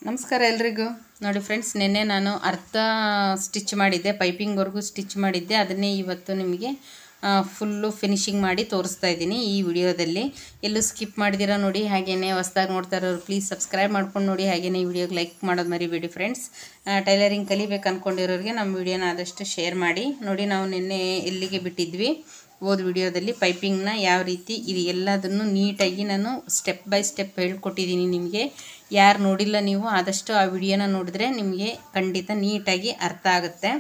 ನಮಸ್ಕಾರ ಎಲ್ರಿಗೂ. ನೋಡಿ ಫ್ರೆಂಡ್ಸ್, ನಿನ್ನೆ ನಾನು ಅರ್ಧ ಸ್ಟಿಚ್ ಮಾಡಿದ್ದೆ, ಪೈಪಿಂಗ್ವರೆಗೂ ಸ್ಟಿಚ್ ಮಾಡಿದ್ದೆ. ಅದನ್ನೇ ಇವತ್ತು ನಿಮಗೆ ಫುಲ್ಲು ಫಿನಿಶಿಂಗ್ ಮಾಡಿ ತೋರಿಸ್ತಾ ಇದ್ದೀನಿ ಈ ವಿಡಿಯೋದಲ್ಲಿ. ಎಲ್ಲೂ ಸ್ಕಿಪ್ ಮಾಡಿದಿರ ನೋಡಿ. ಹಾಗೆಯೇ ಹೊಸದಾಗಿ ನೋಡ್ತಾ ಇರೋರು ಪ್ಲೀಸ್ ಸಬ್ಸ್ಕ್ರೈಬ್ ಮಾಡ್ಕೊಂಡು ನೋಡಿ. ಹಾಗೆಯೇ ವಿಡಿಯೋಗೆ ಲೈಕ್ ಮಾಡೋದು ಮರಿಬೇಡಿ ಫ್ರೆಂಡ್ಸ್. ಟೈಲರಿಂಗ್ ಕಲಿಬೇಕು ಅಂದ್ಕೊಂಡಿರೋರಿಗೆ ನಮ್ಮ ವಿಡಿಯೋನ ಆದಷ್ಟು ಶೇರ್ ಮಾಡಿ. ನೋಡಿ, ನಾವು ನಿನ್ನೆ ಎಲ್ಲಿಗೆ ಬಿಟ್ಟಿದ್ವಿ ಓದ್ ವಿಡಿಯೋದಲ್ಲಿ ಪೈಪಿಂಗ್ನ ಯಾವ ರೀತಿ ಇದು ಎಲ್ಲದನ್ನು ನೀಟಾಗಿ ನಾನು ಸ್ಟೆಪ್ ಬೈ ಸ್ಟೆಪ್ ಹೇಳ್ಕೊಟ್ಟಿದ್ದೀನಿ ನಿಮಗೆ. ಯಾರು ನೋಡಿಲ್ಲ ನೀವು ಆದಷ್ಟು ಆ ವಿಡಿಯೋನ ನೋಡಿದ್ರೆ ನಿಮಗೆ ಖಂಡಿತ ನೀಟಾಗಿ ಅರ್ಥ ಆಗುತ್ತೆ.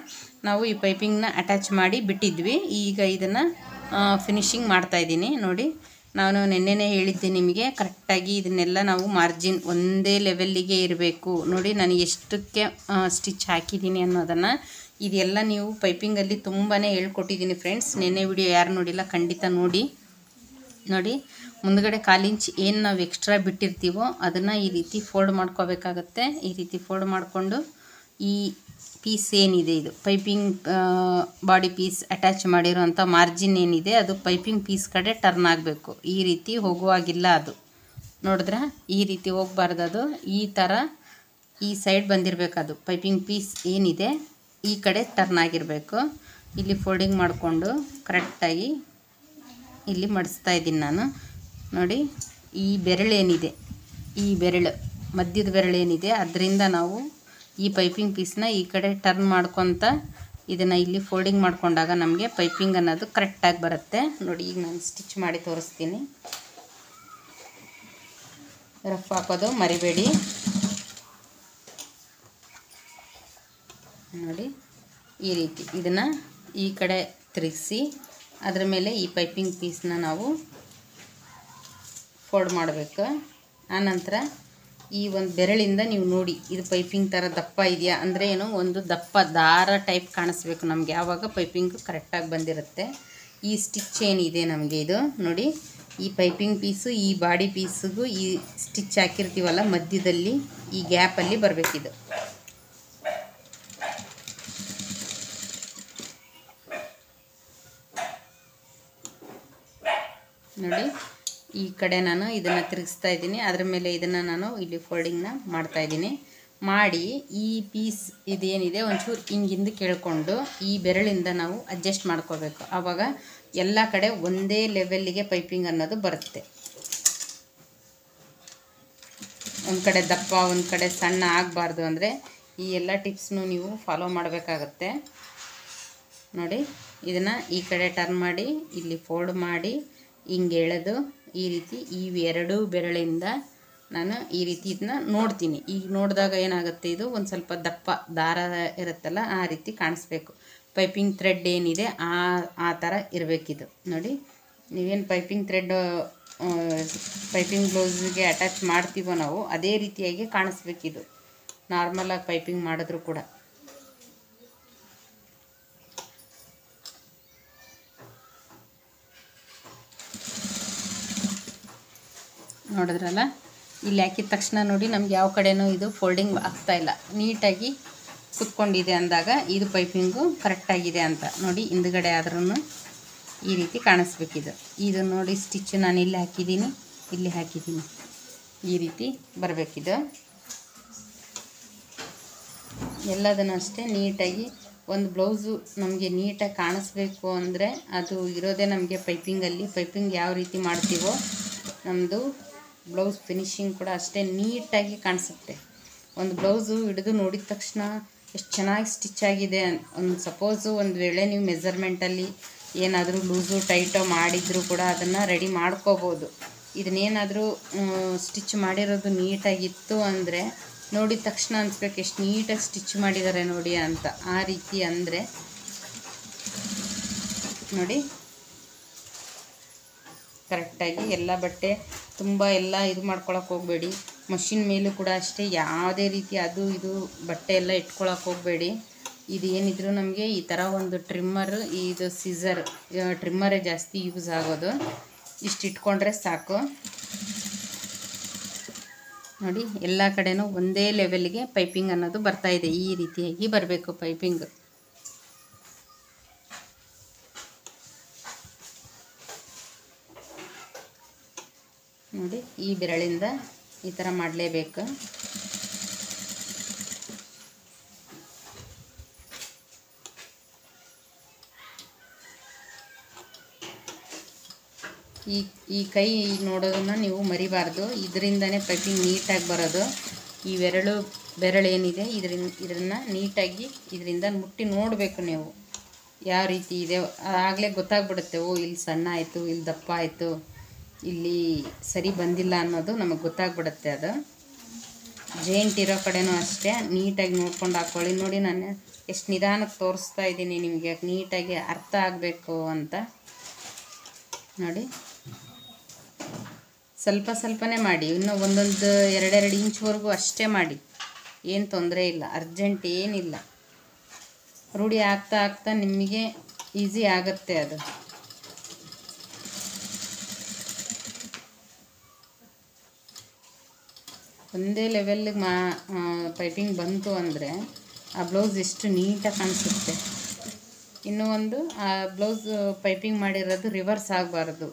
ನಾವು ಈ ಪೈಪಿಂಗ್ನ ಅಟ್ಯಾಚ್ ಮಾಡಿ ಬಿಟ್ಟಿದ್ವಿ. ಈಗ ಇದನ್ನು ಫಿನಿಶಿಂಗ್ ಮಾಡ್ತಾಯಿದ್ದೀನಿ. ನೋಡಿ, ನಾನು ನೆನ್ನೆನೇ ಹೇಳಿದ್ದೆ ನಿಮಗೆ ಕರೆಕ್ಟಾಗಿ ಇದನ್ನೆಲ್ಲ ನಾವು ಮಾರ್ಜಿನ್ ಒಂದೇ ಲೆವೆಲ್ಲಿಗೆ ಇರಬೇಕು. ನೋಡಿ, ನಾನು ಎಷ್ಟಕ್ಕೆ ಸ್ಟಿಚ್ ಹಾಕಿದ್ದೀನಿ ಅನ್ನೋದನ್ನು ಇದೆಲ್ಲ ನೀವು ಪೈಪಿಂಗಲ್ಲಿ ತುಂಬಾ ಹೇಳ್ಕೊಟ್ಟಿದ್ದೀನಿ ಫ್ರೆಂಡ್ಸ್. ನೆನ್ನೆ ವಿಡಿಯೋ ಯಾರು ನೋಡಿಲ್ಲ ಖಂಡಿತ ನೋಡಿ. ನೋಡಿ, ಮುಂದ್ಗಡೆ 1/4 ಇಂಚ್ ಏನು ನಾವು ಎಕ್ಸ್ಟ್ರಾ ಬಿಟ್ಟಿರ್ತೀವೋ ಅದನ್ನು ಈ ರೀತಿ ಫೋಲ್ಡ್ ಮಾಡ್ಕೋಬೇಕಾಗತ್ತೆ. ಈ ರೀತಿ ಫೋಲ್ಡ್ ಮಾಡಿಕೊಂಡು ಈ ಪೀಸ್ ಏನಿದೆ, ಇದು ಪೈಪಿಂಗ್ ಬಾಡಿ ಪೀಸ್ ಅಟ್ಯಾಚ್ ಮಾಡಿರೋಂಥ ಮಾರ್ಜಿನ್ ಏನಿದೆ ಅದು ಪೈಪಿಂಗ್ ಪೀಸ್ ಕಡೆ ಟರ್ನ್ ಆಗಬೇಕು. ಈ ರೀತಿ ಹೋಗುವಾಗಿಲ್ಲ ಅದು. ನೋಡಿದ್ರೆ ಈ ರೀತಿ ಹೋಗಬಾರ್ದು, ಅದು ಈ ಥರ ಈ ಸೈಡ್ ಬಂದಿರಬೇಕು. ಅದು ಪೈಪಿಂಗ್ ಪೀಸ್ ಏನಿದೆ ಈ ಕಡೆ ಟರ್ನ್ ಆಗಿರಬೇಕು. ಇಲ್ಲಿ ಫೋಲ್ಡಿಂಗ್ ಮಾಡಿಕೊಂಡು ಕರೆಕ್ಟಾಗಿ ಇಲ್ಲಿ ಮಡಿಸ್ತಾ ಇದ್ದೀನಿ ನಾನು. ನೋಡಿ, ಈ ಬೆರಳೇನಿದೆ, ಈ ಬೆರಳು ಮಧ್ಯದ ಬೆರಳೇನಿದೆ ಅದರಿಂದ ನಾವು ಈ ಪೈಪಿಂಗ್ ಪೀಸ್ನ ಈ ಕಡೆ ಟರ್ನ್ ಮಾಡ್ಕೊತ ಇದನ್ನು ಇಲ್ಲಿ ಫೋಲ್ಡಿಂಗ್ ಮಾಡ್ಕೊಂಡಾಗ ನಮಗೆ ಪೈಪಿಂಗ್ ಅನ್ನೋದು ಕರೆಕ್ಟಾಗಿ ಬರುತ್ತೆ. ನೋಡಿ, ಈಗ ನಾನು ಸ್ಟಿಚ್ ಮಾಡಿ ತೋರಿಸ್ತೀನಿ. ರಫ್ ಹಾಕೋದು ಮರಿಬೇಡಿ. ನೋಡಿ, ಈ ರೀತಿ ಇದನ್ನು ಈ ಕಡೆ ತಿರುಗಿಸಿ ಅದರ ಮೇಲೆ ಈ ಪೈಪಿಂಗ್ ಪೀಸ್ನ ನಾವು ಫೋಲ್ಡ್ ಮಾಡಬೇಕು. ಆನಂತರ ಈ ಒಂದು ಬೆರಳಿಂದ ನೀವು ನೋಡಿ ಇದು ಪೈಪಿಂಗ್ ಥರ ದಪ್ಪ ಇದೆಯಾ ಅಂದರೆ ಏನು, ಒಂದು ದಪ್ಪ ದಾರ ಟೈಪ್ ಕಾಣಿಸ್ಬೇಕು ನಮಗೆ. ಆವಾಗ ಪೈಪಿಂಗ್ ಕರೆಕ್ಟಾಗಿ ಬಂದಿರುತ್ತೆ. ಈ ಸ್ಟಿಚ್ ಏನಿದೆ ನಮಗೆ ಇದು ನೋಡಿ, ಈ ಪೈಪಿಂಗ್ ಪೀಸು ಈ ಬಾಡಿ ಪೀಸಿಗೂ ಈ ಸ್ಟಿಚ್ ಹಾಕಿರ್ತೀವಲ್ಲ ಮಧ್ಯದಲ್ಲಿ ಈ ಗ್ಯಾಪಲ್ಲಿ ಬರಬೇಕಿದು. ನೋಡಿ, ಈ ಕಡೆ ನಾನು ಇದನ್ನು ತಿರುಗಿಸ್ತಾ ಇದ್ದೀನಿ. ಅದರ ಮೇಲೆ ಇದನ್ನು ನಾನು ಇಲ್ಲಿ ಫೋಲ್ಡಿಂಗ್ನ ಮಾಡ್ತಾಯಿದ್ದೀನಿ. ಮಾಡಿ ಈ ಪೀಸ್ ಇದೇನಿದೆ ಒಂಚೂರು ಹಿಂಗಿಂದ ಕೇಳಿಕೊಂಡು ಈ ಬೆರಳಿಂದ ನಾವು ಅಡ್ಜಸ್ಟ್ ಮಾಡ್ಕೋಬೇಕು. ಆವಾಗ ಎಲ್ಲ ಕಡೆ ಒಂದೇ ಲೆವೆಲ್ಲಿಗೆ ಪೈಪಿಂಗ್ ಅನ್ನೋದು ಬರುತ್ತೆ. ಒಂದು ಕಡೆ ದಪ್ಪ ಒಂದು ಕಡೆ ಸಣ್ಣ ಆಗಬಾರ್ದು ಅಂದರೆ ಈ ಎಲ್ಲ ಟಿಪ್ಸ್ನು ನೀವು ಫಾಲೋ ಮಾಡಬೇಕಾಗತ್ತೆ. ನೋಡಿ, ಇದನ್ನು ಈ ಕಡೆ ಟರ್ನ್ ಮಾಡಿ ಇಲ್ಲಿ ಫೋಲ್ಡ್ ಮಾಡಿ ಹಿಂಗೆ ಎಳೆದು ಈ ರೀತಿ ಈ ಎರಡೂ ಬೆರಳಿಂದ ನಾನು ಈ ರೀತಿ ಇದನ್ನ ನೋಡ್ತೀನಿ. ಈಗ ನೋಡಿದಾಗ ಏನಾಗುತ್ತೆ, ಇದು ಒಂದು ಸ್ವಲ್ಪ ದಪ್ಪ ದಾರ ಇರುತ್ತಲ್ಲ ಆ ರೀತಿ ಕಾಣಿಸ್ಬೇಕು. ಪೈಪಿಂಗ್ ಥ್ರೆಡ್ ಏನಿದೆ ಆ ಥರ ಇರಬೇಕಿದು. ನೋಡಿ, ನೀವೇನು ಪೈಪಿಂಗ್ ಥ್ರೆಡ್ ಪೈಪಿಂಗ್ ಬ್ಲೌಸಿಗೆ ಅಟ್ಯಾಚ್ ಮಾಡ್ತೀವೋ ನಾವು ಅದೇ ರೀತಿಯಾಗಿ ಕಾಣಿಸ್ಬೇಕಿದು, ನಾರ್ಮಲಾಗಿ ಪೈಪಿಂಗ್ ಮಾಡಿದ್ರು ಕೂಡ. ನೋಡಿದ್ರಲ್ಲ, ಇಲ್ಲಿ ಹಾಕಿದ ತಕ್ಷಣ ನೋಡಿ ನಮ್ಗೆ ಯಾವ ಕಡೆನೂ ಇದು ಫೋಲ್ಡಿಂಗ್ ಆಗ್ತಾಯಿಲ್ಲ, ನೀಟಾಗಿ ಕುತ್ಕೊಂಡಿದೆ ಅಂದಾಗ ಇದು ಪೈಪಿಂಗು ಕರೆಕ್ಟಾಗಿದೆ ಅಂತ. ನೋಡಿ, ಹಿಂದ್ಗಡೆ ಆದ್ರೂ ಈ ರೀತಿ ಕಾಣಿಸ್ಬೇಕಿದು. ಇದು ನೋಡಿ ಸ್ಟಿಚ್ ನಾನು ಇಲ್ಲಿ ಹಾಕಿದ್ದೀನಿ, ಇಲ್ಲಿ ಹಾಕಿದ್ದೀನಿ, ಈ ರೀತಿ ಬರಬೇಕಿದು. ಎಲ್ಲದನ್ನು ಅಷ್ಟೇ ನೀಟಾಗಿ ಒಂದು ಬ್ಲೌಸು ನಮಗೆ ನೀಟಾಗಿ ಕಾಣಿಸ್ಬೇಕು ಅಂದರೆ ಅದು ಇರೋದೇ ನಮಗೆ ಪೈಪಿಂಗಲ್ಲಿ. ಪೈಪಿಂಗ್ ಯಾವ ರೀತಿ ಮಾಡ್ತೀವೋ ನಮ್ಮದು ಬ್ಲೌಸ್ ಫಿನಿಶಿಂಗ್ ಕೂಡ ಅಷ್ಟೇ ನೀಟಾಗಿ ಕಾಣಿಸುತ್ತೆ. ಒಂದು ಬ್ಲೌಸು ಹಿಡಿದು ನೋಡಿದ ತಕ್ಷಣ ಎಷ್ಟು ಚೆನ್ನಾಗಿ ಸ್ಟಿಚ್ ಆಗಿದೆ. ಒಂದು ಸಪೋಸು ಒಂದು ವೇಳೆ ನೀವು ಮೆಜರ್ಮೆಂಟಲ್ಲಿ ಏನಾದರೂ ಲೂಸು ಟೈಟೋ ಮಾಡಿದರೂ ಕೂಡ ಅದನ್ನು ರೆಡಿ ಮಾಡ್ಕೋಬೋದು. ಇದನ್ನೇನಾದರೂ ಸ್ಟಿಚ್ ಮಾಡಿರೋದು ನೀಟಾಗಿತ್ತು ಅಂದರೆ ನೋಡಿದ ತಕ್ಷಣ ಅನಿಸ್ಬೇಕು ಎಷ್ಟು ನೀಟಾಗಿ ಸ್ಟಿಚ್ ಮಾಡಿದ್ದಾರೆ ನೋಡಿ ಅಂತ. ಆ ರೀತಿ ಅಂದರೆ ನೋಡಿ ಕರೆಕ್ಟಾಗಿ ಎಲ್ಲ ಬಟ್ಟೆ ತುಂಬ ಎಲ್ಲ ಇದು ಮಾಡ್ಕೊಳಕ್ಕೆ ಹೋಗಬೇಡಿ. ಮಷಿನ್ ಮೇಲೂ ಕೂಡ ಅಷ್ಟೇ ಯಾವುದೇ ರೀತಿ ಅದು ಇದು ಬಟ್ಟೆ ಎಲ್ಲ ಇಟ್ಕೊಳಕ್ಕೆ ಹೋಗಬೇಡಿ. ಇದು ಏನಿದ್ರು ನಮಗೆ ಈ ಥರ ಒಂದು ಟ್ರಿಮ್ಮರ್, ಇದು ಸಿಸರ್ ಟ್ರಿಮ್ಮರೇ ಜಾಸ್ತಿ ಯೂಸ್ ಆಗೋದು. ಇಷ್ಟು ಇಟ್ಕೊಂಡ್ರೆ ಸಾಕು. ನೋಡಿ, ಎಲ್ಲ ಕಡೆನೂ ಒಂದೇ ಲೆವೆಲ್ಗೆ ಪೈಪಿಂಗ್ ಅನ್ನೋದು ಬರ್ತಾಯಿದೆ. ಈ ರೀತಿಯಾಗಿ ಬರಬೇಕು ಪೈಪಿಂಗ್. ನೋಡಿ, ಈ ಬೆರಳಿಂದ ಈ ಥರ ಮಾಡಲೇಬೇಕು. ಈ ಕೈ ನೋಡೋದನ್ನು ನೀವು ಮರಿಬಾರ್ದು. ಇದರಿಂದನೇ ಪೈಪಿಂಗ್ ನೀಟಾಗಿ ಬರೋದು. ಈ ಬೆರಳೇನಿದೆ ಇದನ್ನು ನೀಟಾಗಿ ಇದರಿಂದ ಮುಟ್ಟಿ ನೋಡಬೇಕು ನೀವು ಯಾವ ರೀತಿ ಇದೆ. ಆಗಲೇ ಗೊತ್ತಾಗ್ಬಿಡುತ್ತೆ, ಓ ಇಲ್ಲಿ ಸಣ್ಣ ಆಯಿತು, ಇಲ್ಲಿ ದಪ್ಪ ಆಯಿತು, ಇಲ್ಲಿ ಸರಿ ಬಂದಿಲ್ಲ ಅನ್ನೋದು ನಮಗೆ ಗೊತ್ತಾಗ್ಬಿಡುತ್ತೆ. ಅದು ಜೇಂಟ್ ಇರೋ ಕಡೆನೂ ಅಷ್ಟೇ ನೀಟಾಗಿ ನೋಡ್ಕೊಂಡು ಹಾಕ್ಕೊಳ್ಳಿ. ನೋಡಿ ನಾನು ಎಷ್ಟು ನಿಧಾನಕ್ಕೆ ತೋರಿಸ್ತಾ ಇದ್ದೀನಿ ನಿಮಗೆ, ನೀಟಾಗಿ ಅರ್ಥ ಆಗಬೇಕು ಅಂತ. ನೋಡಿ ಸ್ವಲ್ಪ ಸ್ವಲ್ಪನೇ ಮಾಡಿ, ಇನ್ನೂ ಒಂದೊಂದು 2-2 ಇಂಚ್ವರೆಗೂ ಅಷ್ಟೇ ಮಾಡಿ, ಏನು ತೊಂದರೆ ಇಲ್ಲ, ಅರ್ಜೆಂಟ್ ಏನಿಲ್ಲ. ರೂಢಿ ಆಗ್ತಾ ಆಗ್ತಾ ನಿಮಗೆ ಈಸಿ ಆಗುತ್ತೆ ಅದು. ಒಂದೇ ಲೆವೆಲ್ಗೆ ಪೈಪಿಂಗ್ ಬಂತು ಅಂದರೆ ಆ ಬ್ಲೌಸ್ ಎಷ್ಟು ನೀಟಾಗಿ ಕಾಣಿಸುತ್ತೆ. ಇನ್ನೂ ಒಂದು, ಆ ಬ್ಲೌಸ್ ಪೈಪಿಂಗ್ ಮಾಡಿರೋದು ರಿವರ್ಸ್ ಆಗಬಾರ್ದು,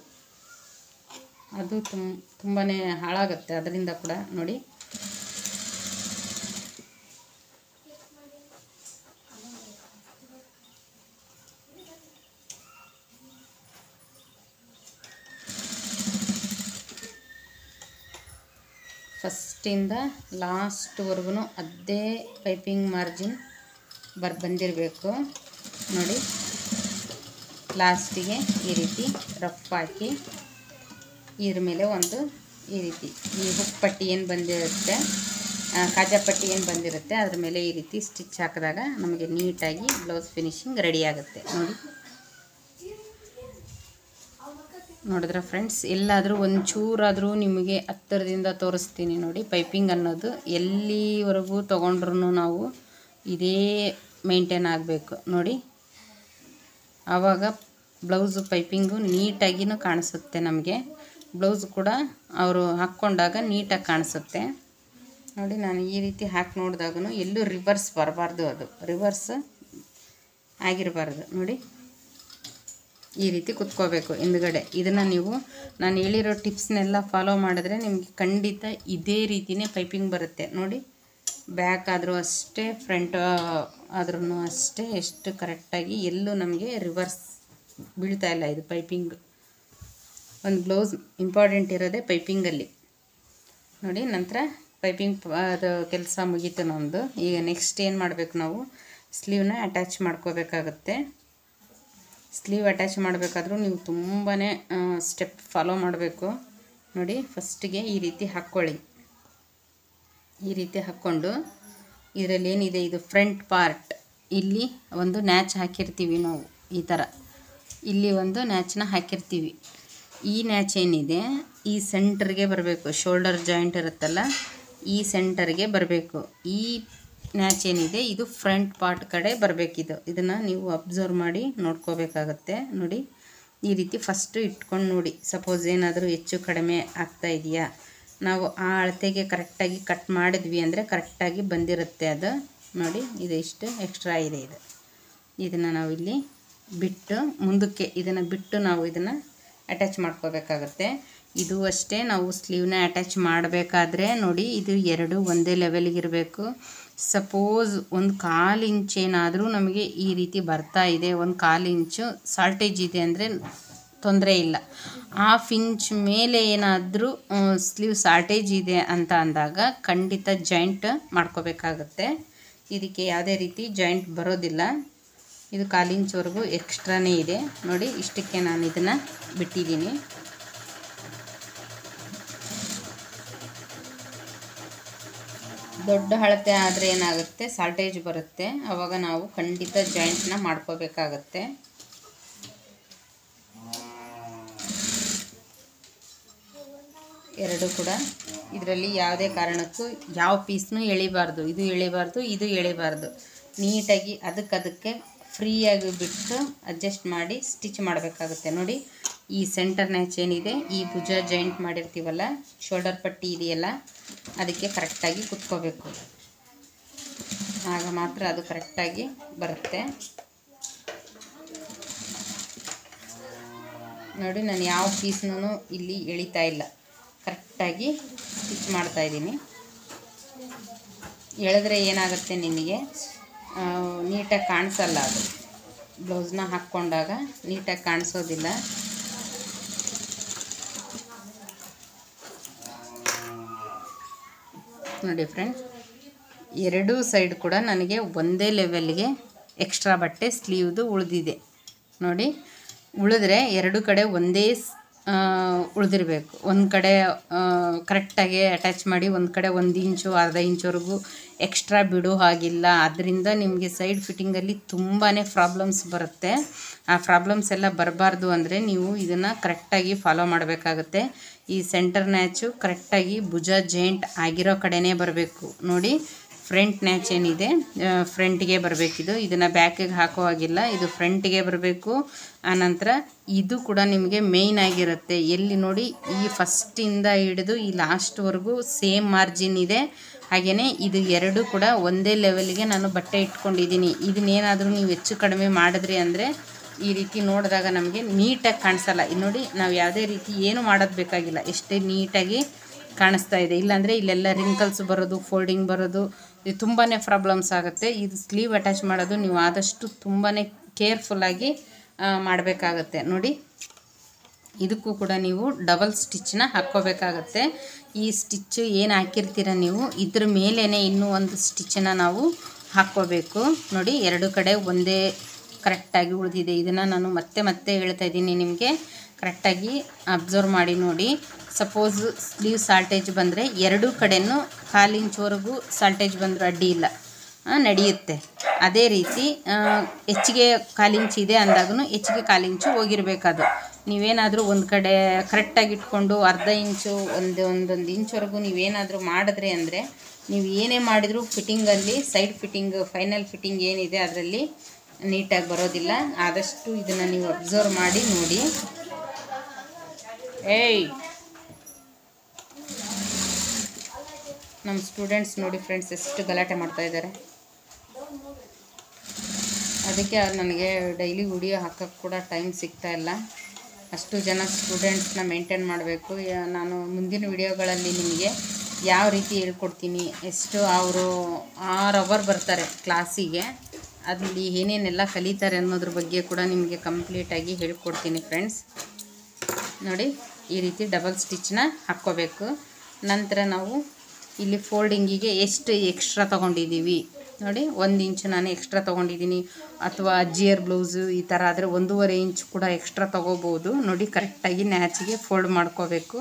ಅದು ತುಂಬಾ ಹಾಳಾಗುತ್ತೆ ಅದರಿಂದ ಕೂಡ. ನೋಡಿ ಫಸ್ಟಿಂದ ಲಾಸ್ಟ್ವರೆಗೂ ಅದೇ ಪೈಪಿಂಗ್ ಮಾರ್ಜಿನ್ ಬಂದಿರಬೇಕು. ನೋಡಿ ಲಾಸ್ಟಿಗೆ ಈ ರೀತಿ ರಫ್ ಹಾಕಿ ಇದ್ರ ಮೇಲೆ ಒಂದು ಈ ರೀತಿ ಈ ಹುಕ್ ಪಟ್ಟಿ ಏನು ಬಂದಿರುತ್ತೆ, ಕಾಜಾ ಪಟ್ಟಿ ಏನು ಬಂದಿರುತ್ತೆ ಅದ್ರ ಮೇಲೆ ಈ ರೀತಿ ಸ್ಟಿಚ್ ಹಾಕಿದಾಗ ನಮಗೆ ನೀಟಾಗಿ ಬ್ಲೌಸ್ ಫಿನಿಶಿಂಗ್ ರೆಡಿ ಆಗುತ್ತೆ. ನೋಡಿದ್ರೆ ಫ್ರೆಂಡ್ಸ್, ಎಲ್ಲಾದರೂ ಒಂಚೂರಾದರೂ ನಿಮಗೆ ಹತ್ತಿರದಿಂದ ತೋರಿಸ್ತೀನಿ ನೋಡಿ. ಪೈಪಿಂಗ್ ಅನ್ನೋದು ಎಲ್ಲಿವರೆಗೂ ತೊಗೊಂಡ್ರೂ ನಾವು ಇದೇ ಮೇಂಟೈನ್ ಆಗಬೇಕು ನೋಡಿ. ಆವಾಗ ಬ್ಲೌಸು ಪೈಪಿಂಗು ನೀಟಾಗಿಯೂ ಕಾಣಿಸುತ್ತೆ ನಮಗೆ. ಬ್ಲೌಸ್ ಕೂಡ ಅವರು ಹಾಕ್ಕೊಂಡಾಗ ನೀಟಾಗಿ ಕಾಣಿಸುತ್ತೆ ನೋಡಿ. ನಾನು ಈ ರೀತಿ ಹಾಕಿ ನೋಡಿದಾಗೂ ಎಲ್ಲೂ ರಿವರ್ಸ್ ಬರಬಾರ್ದು, ಅದು ರಿವರ್ಸ್ ಆಗಿರಬಾರ್ದು. ನೋಡಿ ಈ ರೀತಿ ಕುತ್ಕೋಬೇಕು ಹಿಂದ್ಗಡೆ. ಇದನ್ನು ನೀವು ನಾನು ಹೇಳಿರೋ ಟಿಪ್ಸ್ನೆಲ್ಲ ಫಾಲೋ ಮಾಡಿದ್ರೆ ನಿಮಗೆ ಖಂಡಿತ ಇದೇ ರೀತಿಯೇ ಪೈಪಿಂಗ್ ಬರುತ್ತೆ ನೋಡಿ. ಬ್ಯಾಕ್ ಆದರೂ ಅಷ್ಟೇ, ಫ್ರಂಟ್ ಆದ್ರೂ ಅಷ್ಟೇ, ಎಷ್ಟು ಕರೆಕ್ಟಾಗಿ ಎಲ್ಲೂ ನಮಗೆ ರಿವರ್ಸ್ ಬೀಳ್ತಾ ಇಲ್ಲ ಇದು ಪೈಪಿಂಗ್. ಒಂದು ಬ್ಲೌಸ್ ಇಂಪಾರ್ಟೆಂಟ್ ಇರೋದೇ ಪೈಪಿಂಗಲ್ಲಿ ನೋಡಿ. ನಂತರ ಪೈಪಿಂಗ್ ಅದು ಕೆಲಸ ಮುಗೀತು ನಮ್ಮದು. ಈಗ ನೆಕ್ಸ್ಟ್ ಏನು ಮಾಡಬೇಕು, ನಾವು ಸ್ಲೀವ್ನ ಅಟ್ಯಾಚ್ ಮಾಡ್ಕೋಬೇಕಾಗತ್ತೆ. ಸ್ಲೀವ್ ಅಟ್ಯಾಚ್ ಮಾಡಬೇಕಾದ್ರೂ ನೀವು ತುಂಬಾ ಸ್ಟೆಪ್ ಫಾಲೋ ಮಾಡಬೇಕು ನೋಡಿ. ಫಸ್ಟಿಗೆ ಈ ರೀತಿ ಹಾಕ್ಕೊಳ್ಳಿ. ಈ ರೀತಿ ಹಾಕ್ಕೊಂಡು ಇದರಲ್ಲಿ ಏನಿದೆ, ಇದು ಫ್ರಂಟ್ ಪಾರ್ಟ್, ಇಲ್ಲಿ ಒಂದು ನ್ಯಾಚ್ ಹಾಕಿರ್ತೀವಿ ನಾವು. ಈ ಥರ ಇಲ್ಲಿ ಒಂದು ನ್ಯಾಚನ್ನ ಹಾಕಿರ್ತೀವಿ. ಈ ನ್ಯಾಚ್ ಏನಿದೆ ಈ ಸೆಂಟರ್ಗೆ ಬರಬೇಕು. ಶೋಲ್ಡರ್ ಜಾಯಿಂಟ್ ಇರುತ್ತಲ್ಲ, ಈ ಸೆಂಟರ್ಗೆ ಬರಬೇಕು. ಈ ನ್ಯಾಚ್ ಏನಿದೆ ಇದು ಫ್ರಂಟ್ ಪಾರ್ಟ್ ಕಡೆ ಬರಬೇಕಿದು. ಇದನ್ನು ನೀವು ಅಬ್ಸರ್ವ್ ಮಾಡಿ ನೋಡ್ಕೋಬೇಕಾಗತ್ತೆ ನೋಡಿ. ಈ ರೀತಿ ಫಸ್ಟು ಇಟ್ಕೊಂಡು ನೋಡಿ. ಸಪೋಸ್ ಏನಾದರೂ ಹೆಚ್ಚು ಕಡಿಮೆ ಆಗ್ತಾ ಇದೆಯಾ, ನಾವು ಆ ಅಳತೆಗೆ ಕರೆಕ್ಟಾಗಿ ಕಟ್ ಮಾಡಿದ್ವಿ ಅಂದರೆ ಕರೆಕ್ಟಾಗಿ ಬಂದಿರುತ್ತೆ ಅದು ನೋಡಿ. ಇದು ಇಷ್ಟು ಎಕ್ಸ್ಟ್ರಾ ಇದೆ. ಇದನ್ನು ನಾವು ಇಲ್ಲಿ ಬಿಟ್ಟು ಮುಂದಕ್ಕೆ ಇದನ್ನು ಬಿಟ್ಟು ನಾವು ಇದನ್ನು ಅಟ್ಯಾಚ್ ಮಾಡ್ಕೋಬೇಕಾಗತ್ತೆ. ಇದು ಅಷ್ಟೇ, ನಾವು ಸ್ಲೀವ್ನ ಅಟ್ಯಾಚ್ ಮಾಡಬೇಕಾದ್ರೆ ನೋಡಿ, ಇದು ಎರಡು ಒಂದೇ ಲೆವೆಲ್ಗಿರಬೇಕು. ಸಪೋಸ್ 1/4 ಇಂಚ್ ಏನಾದರೂ ನಮಗೆ ಈ ರೀತಿ ಬರ್ತಾ ಇದೆ, 1/4 ಇಂಚು ಸಾಲ್ಟೇಜ್ ಇದೆ ಅಂದರೆ ತೊಂದರೆ ಇಲ್ಲ. 1/2 ಇಂಚ್ ಮೇಲೆ ಏನಾದರೂ ಸ್ಲೀವ್ ಸಾಲ್ಟೇಜ್ ಇದೆ ಅಂತ ಅಂದಾಗ ಖಂಡಿತ ಜಾಯಿಂಟ್ ಮಾಡ್ಕೋಬೇಕಾಗತ್ತೆ. ಇದಕ್ಕೆ ಯಾವುದೇ ರೀತಿ ಜಾಯಿಂಟ್ ಬರೋದಿಲ್ಲ. ಇದು 1/4 ಇಂಚ್ವರೆಗೂ ಎಕ್ಸ್ಟ್ರಾನೇ ಇದೆ ನೋಡಿ. ಇಷ್ಟಕ್ಕೆ ನಾನು ಇದನ್ನು ಬಿಟ್ಟಿದ್ದೀನಿ. ದೊಡ್ಡ ಅಳತೆ ಆದರೆ ಏನಾಗುತ್ತೆ, ಸಾಲ್ಟೇಜ್ ಬರುತ್ತೆ. ಆವಾಗ ನಾವು ಖಂಡಿತ ಜಾಯಿಂಟ್ನ ಮಾಡ್ಕೋಬೇಕಾಗತ್ತೆ. ಎರಡು ಕೂಡ ಇದರಲ್ಲಿ ಯಾವುದೇ ಕಾರಣಕ್ಕೂ ಯಾವ ಪೀಸ್ನೂ ಎಳಿಬಾರ್ದು. ಇದು ಎಳಿಬಾರ್ದು, ಇದು ಎಳಿಬಾರ್ದು. ನೀಟಾಗಿ ಅದಕ್ಕೆ ಫ್ರೀಯಾಗಿ ಬಿಟ್ಟು ಅಡ್ಜಸ್ಟ್ ಮಾಡಿ ಸ್ಟಿಚ್ ಮಾಡಬೇಕಾಗುತ್ತೆ ನೋಡಿ. ಈ ಸೆಂಟರ್ ನ್ಯಾಚ್ ಏನಿದೆ, ಈ ಭುಜ ಜಾಯಿಂಟ್ ಮಾಡಿರ್ತೀವಲ್ಲ, ಶೋಲ್ಡರ್ ಪಟ್ಟಿ ಇದೆಯಲ್ಲ, ಅದಕ್ಕೆ ಕರೆಕ್ಟಾಗಿ ಕುತ್ಕೋಬೇಕು. ಆಗ ಮಾತ್ರ ಅದು ಕರೆಕ್ಟಾಗಿ ಬರುತ್ತೆ ನೋಡಿ. ನಾನು ಯಾವ ಪೀಸ್ನೂ ಇಲ್ಲಿ ಎಳಿತಾ ಇಲ್ಲ, ಕರೆಕ್ಟಾಗಿ ಸ್ಟಿಚ್ ಮಾಡ್ತಾಯಿದ್ದೀನಿ. ಎಳೆದ್ರೆ ಏನಾಗುತ್ತೆ, ನಿಮಗೆ ನೀಟಾಗಿ ಕಾಣಿಸಲ್ಲ. ಅದು ಬ್ಲೌಸ್ನ ಹಾಕ್ಕೊಂಡಾಗ ನೀಟಾಗಿ ಕಾಣಿಸೋದಿಲ್ಲ. ನೋಡಿ ಫ್ರೆಂಡ್ಸ್, ಎರಡೂ ಸೈಡ್ ಕೂಡ ನನಗೆ ಒಂದೇ ಲೆವೆಲ್ಗೆ ಎಕ್ಸ್ಟ್ರಾ ಬಟ್ಟೆ ಸ್ಲೀವ್ದು ಉಳಿದಿದೆ ನೋಡಿ. ಉಳಿದ್ರೆ ಎರಡು ಕಡೆ ಒಂದೇ ಉಳಿದಿರಬೇಕು. ಒಂದು ಕಡೆ ಕರೆಕ್ಟಾಗಿ ಅಟ್ಯಾಚ್ ಮಾಡಿ ಒಂದು ಕಡೆ 1 ಇಂಚು ಅರ್ಧ ಇಂಚುವರೆಗೂ ಎಕ್ಸ್ಟ್ರಾ ಬಿಡೋ ಹಾಗಿಲ್ಲ. ಆದ್ದರಿಂದ ನಿಮಗೆ ಸೈಡ್ ಫಿಟ್ಟಿಂಗಲ್ಲಿ ತುಂಬಾ ಪ್ರಾಬ್ಲಮ್ಸ್ ಬರುತ್ತೆ. ಆ ಪ್ರಾಬ್ಲಮ್ಸ್ ಎಲ್ಲ ಬರಬಾರ್ದು ಅಂದರೆ ನೀವು ಇದನ್ನು ಕರೆಕ್ಟಾಗಿ ಫಾಲೋ ಮಾಡಬೇಕಾಗುತ್ತೆ. ಈ ಸೆಂಟರ್ ನ್ಯಾಚು ಕರೆಕ್ಟಾಗಿ ಭುಜ ಜಾಯಿಂಟ್ ಆಗಿರೋ ಕಡೆನೇ ಬರಬೇಕು ನೋಡಿ. ಫ್ರಂಟ್ ನ್ಯಾಚ್ ಏನಿದೆ ಫ್ರಂಟಿಗೆ ಬರಬೇಕಿದು. ಇದನ್ನು ಬ್ಯಾಕಿಗೆ ಹಾಕೋ ಹಾಗಿಲ್ಲ, ಇದು ಫ್ರಂಟಿಗೆ ಬರಬೇಕು. ಆನಂತರ ಇದು ಕೂಡ ನಿಮಗೆ ಮೇಯ್ನ್ ಆಗಿರುತ್ತೆ. ಎಲ್ಲಿ ನೋಡಿ, ಈ ಫಸ್ಟಿಂದ ಹಿಡಿದು ಈ ಲಾಸ್ಟ್ವರೆಗೂ ಸೇಮ್ ಮಾರ್ಜಿನ್ ಇದೆ. ಹಾಗೆಯೇ ಇದು ಎರಡು ಕೂಡ ಒಂದೇ ಲೆವೆಲ್ಗೆ ನಾನು ಬಟ್ಟೆ ಇಟ್ಕೊಂಡಿದ್ದೀನಿ. ಇದನ್ನೇನಾದರೂ ನೀವು ಹೆಚ್ಚು ಕಡಿಮೆ ಮಾಡಿದ್ರಿ ಅಂದರೆ ಈ ರೀತಿ ನೋಡಿದಾಗ ನಮಗೆ ನೀಟಾಗಿ ಕಾಣಿಸಲ್ಲ. ಇದು ನೋಡಿ, ನಾವು ಯಾವುದೇ ರೀತಿ ಏನು ಮಾಡೋದು ಬೇಕಾಗಿಲ್ಲ, ಎಷ್ಟೇ ನೀಟಾಗಿ ಕಾಣಿಸ್ತಾ ಇದೆ. ಇಲ್ಲಾಂದರೆ ಇಲ್ಲೆಲ್ಲ ರಿಂಕಲ್ಸ್ ಬರೋದು, ಫೋಲ್ಡಿಂಗ್ ಬರೋದು, ಇದು ತುಂಬಾ ಪ್ರಾಬ್ಲಮ್ಸ್ ಆಗುತ್ತೆ. ಇದು ಸ್ಲೀವ್ ಅಟ್ಯಾಚ್ ಮಾಡೋದು ನೀವು ಆದಷ್ಟು ತುಂಬಾ ಕೇರ್ಫುಲ್ಲಾಗಿ ಮಾಡಬೇಕಾಗತ್ತೆ ನೋಡಿ. ಇದಕ್ಕೂ ಕೂಡ ನೀವು ಡಬಲ್ ಸ್ಟಿಚ್ನ ಹಾಕ್ಕೋಬೇಕಾಗತ್ತೆ. ಈ ಸ್ಟಿಚ್ಚು ಏನು ಹಾಕಿರ್ತೀರ ನೀವು, ಇದ್ರ ಮೇಲೇ ಇನ್ನೂ ಒಂದು ಸ್ಟಿಚ್ಚನ್ನು ನಾವು ಹಾಕ್ಕೋಬೇಕು ನೋಡಿ. ಎರಡು ಕಡೆ ಒಂದೇ ಕರೆಕ್ಟಾಗಿ ಉಳಿದಿದೆ. ಇದನ್ನು ನಾನು ಮತ್ತೆ ಹೇಳ್ತಾ ಇದ್ದೀನಿ ನಿಮಗೆ, ಕರೆಕ್ಟಾಗಿ ಅಬ್ಸರ್ವ್ ಮಾಡಿ ನೋಡಿ. ಸಪೋಸ್ ಸ್ಲೀವ್ ಸಾಲ್ಟೇಜ್ ಬಂದರೆ ಎರಡೂ ಕಡೆಯೂ 1/4 ಇಂಚ್ವರೆಗೂ ಸಾಲ್ಟೇಜ್ ಬಂದರೂ ಅಡ್ಡಿ ಇಲ್ಲ, ನಡೆಯುತ್ತೆ. ಅದೇ ರೀತಿ ಹೆಚ್ಚಿಗೆ 1/4 ಇಂಚ್ ಇದೆ ಅಂದಾಗೂ ಹೆಚ್ಚಿಗೆ 1/4 ಇಂಚು ಹೋಗಿರಬೇಕದು. ನೀವೇನಾದರೂ ಒಂದು ಕಡೆ ಕರೆಕ್ಟಾಗಿ ಇಟ್ಕೊಂಡು ಅರ್ಧ ಇಂಚು ಒಂದೊಂದು ಇಂಚ್ವರೆಗೂ ನೀವೇನಾದರೂ ಮಾಡಿದ್ರಿ ಅಂದರೆ ನೀವು ಏನೇ ಮಾಡಿದರೂ ಫಿಟ್ಟಿಂಗಲ್ಲಿ ಸೈಡ್ ಫಿಟ್ಟಿಂಗ್ ಫೈನಲ್ ಫಿಟ್ಟಿಂಗ್ ಏನಿದೆ ಅದರಲ್ಲಿ ನೀಟಾಗಿ ಬರೋದಿಲ್ಲ. ಆದಷ್ಟು ಇದನ್ನು ನೀವು ಅಬ್ಸರ್ವ್ ಮಾಡಿ ನೋಡಿ. ನಮ್ಮ ಸ್ಟೂಡೆಂಟ್ಸ್ ನೋಡಿ ಫ್ರೆಂಡ್ಸ್ ಎಷ್ಟು ಗಲಾಟೆ ಮಾಡ್ತಾಯಿದ್ದಾರೆ. ಅದಕ್ಕೆ ನನಗೆ ಡೈಲಿ ವಿಡಿಯೋ ಹಾಕೋಕ್ಕೆ ಕೂಡ ಟೈಮ್ ಸಿಗ್ತಾಯಿಲ್ಲ. ಅಷ್ಟು ಜನ ಸ್ಟೂಡೆಂಟ್ಸ್ನ ಮೇಂಟೈನ್ ಮಾಡಬೇಕು. ನಾನು ಮುಂದಿನ ವಿಡಿಯೋಗಳಲ್ಲಿ ನಿಮಗೆ ಯಾವ ರೀತಿ ಹೇಳ್ಕೊಡ್ತೀನಿ, ಎಷ್ಟು ಅವರು 6 ಅವರ್ ಬರ್ತಾರೆ ಕ್ಲಾಸಿಗೆ, ಅಲ್ಲಿ ಏನೇನೆಲ್ಲ ಕಲಿತಾರೆ ಅನ್ನೋದ್ರ ಬಗ್ಗೆ ಕೂಡ ನಿಮಗೆ ಕಂಪ್ಲೀಟಾಗಿ ಹೇಳ್ಕೊಡ್ತೀನಿ ಫ್ರೆಂಡ್ಸ್. ನೋಡಿ, ಈ ರೀತಿ ಡಬಲ್ ಸ್ಟಿಚ್ನ ಹಾಕ್ಕೋಬೇಕು. ನಂತರ ನಾವು ಇಲ್ಲಿ ಫೋಲ್ಡಿಂಗಿಗೆ ಎಷ್ಟು ಎಕ್ಸ್ಟ್ರಾ ತೊಗೊಂಡಿದ್ದೀವಿ ನೋಡಿ. 1 ಇಂಚು ನಾನು ಎಕ್ಸ್ಟ್ರಾ ತೊಗೊಂಡಿದ್ದೀನಿ. ಅಥವಾ ಜಿಯರ್ ಬ್ಲೌಸು ಈ ಥರ ಆದರೆ 1.5 ಇಂಚ್ ಕೂಡ ಎಕ್ಸ್ಟ್ರಾ ತೊಗೋಬೋದು ನೋಡಿ. ಕರೆಕ್ಟಾಗಿ ನ್ಯಾಚಿಗೆ ಫೋಲ್ಡ್ ಮಾಡ್ಕೋಬೇಕು.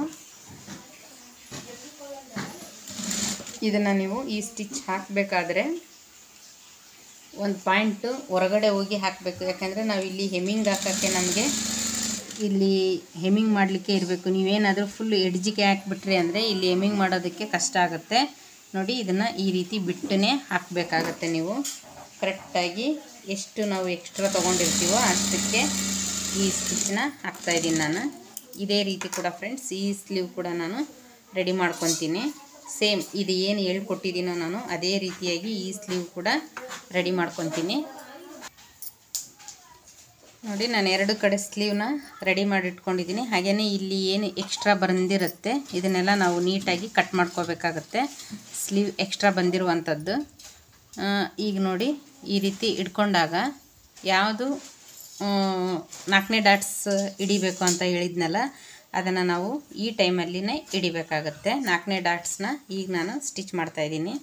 ಇದನ್ನು ನೀವು ಈ ಸ್ಟಿಚ್ ಹಾಕಬೇಕಾದ್ರೆ ಒಂದು ಪಾಯಿಂಟು ಹೊರಗಡೆ ಹೋಗಿ ಹಾಕಬೇಕು. ಯಾಕಂದರೆ ನಾವು ಇಲ್ಲಿ ಹೆಮ್ಮಿಂಗ್ ಹಾಕೋಕ್ಕೆ ನಮಗೆ ಇಲ್ಲಿ ಹೆಮ್ಮಿಂಗ್ ಮಾಡಲಿಕ್ಕೆ ಇರಬೇಕು. ನೀವೇನಾದರೂ ಫುಲ್ ಎಡ್ಜಿಗೆ ಹಾಕಿಬಿಟ್ರಿ ಅಂದರೆ ಇಲ್ಲಿ ಹೆಮ್ಮಿಂಗ್ ಮಾಡೋದಕ್ಕೆ ಕಷ್ಟ ಆಗುತ್ತೆ ನೋಡಿ. ಇದನ್ನು ಈ ರೀತಿ ಬಿಟ್ಟೇ ಹಾಕಬೇಕಾಗತ್ತೆ. ನೀವು ಕರೆಕ್ಟಾಗಿ ಎಷ್ಟು ನಾವು ಎಕ್ಸ್ಟ್ರಾ ತೊಗೊಂಡಿರ್ತೀವೋ ಅಷ್ಟಕ್ಕೆ ಈ ಸ್ಟಿಚ್ನ ಹಾಕ್ತಾಯಿದ್ದೀನಿ ನಾನು. ಇದೇ ರೀತಿ ಕೂಡ ಫ್ರೆಂಡ್ಸ್ ಈ ಸ್ಲೀವ್ ಕೂಡ ನಾನು ರೆಡಿ ಮಾಡ್ಕೊತೀನಿ. ಸೇಮ್ ಇದು ಏನು ಹೇಳ್ಕೊಟ್ಟಿದ್ದೀನೋ ನಾನು ಅದೇ ರೀತಿಯಾಗಿ ಈ ಸ್ಲೀವ್ ಕೂಡ ರೆಡಿ ಮಾಡ್ಕೊತೀನಿ ನೋಡಿ. ನಾನು 2 ಕಡೆ ಸ್ಲೀವ್ನ ರೆಡಿ ಮಾಡಿ ಇಟ್ಕೊಂಡಿದ್ದೀನಿ. ಹಾಗೆಯೇ ಇಲ್ಲಿ ಏನು ಎಕ್ಸ್ಟ್ರಾ ಬಂದಿರುತ್ತೆ ಇದನ್ನೆಲ್ಲ ನಾವು ನೀಟಾಗಿ ಕಟ್ ಮಾಡ್ಕೋಬೇಕಾಗತ್ತೆ. ಸ್ಲೀವ್ ಎಕ್ಸ್ಟ್ರಾ ಬಂದಿರುವಂಥದ್ದು ಈಗ ನೋಡಿ ಈ ರೀತಿ ಇಟ್ಕೊಂಡಾಗ ಯಾವುದು 4ನೇ ಡಾಟ್ಸ್ ಹಿಡಿಬೇಕು ಅಂತ ಹೇಳಿದ್ನಲ್ಲ, ಅದನ್ನು ನಾವು ಈ ಟೈಮಲ್ಲಿನೇ ಹಿಡಿಬೇಕಾಗತ್ತೆ. 4ನೇ ಡಾಟ್ಸ್ನ ಈಗ ನಾನು ಸ್ಟಿಚ್ ಮಾಡ್ತಾಯಿದ್ದೀನಿ.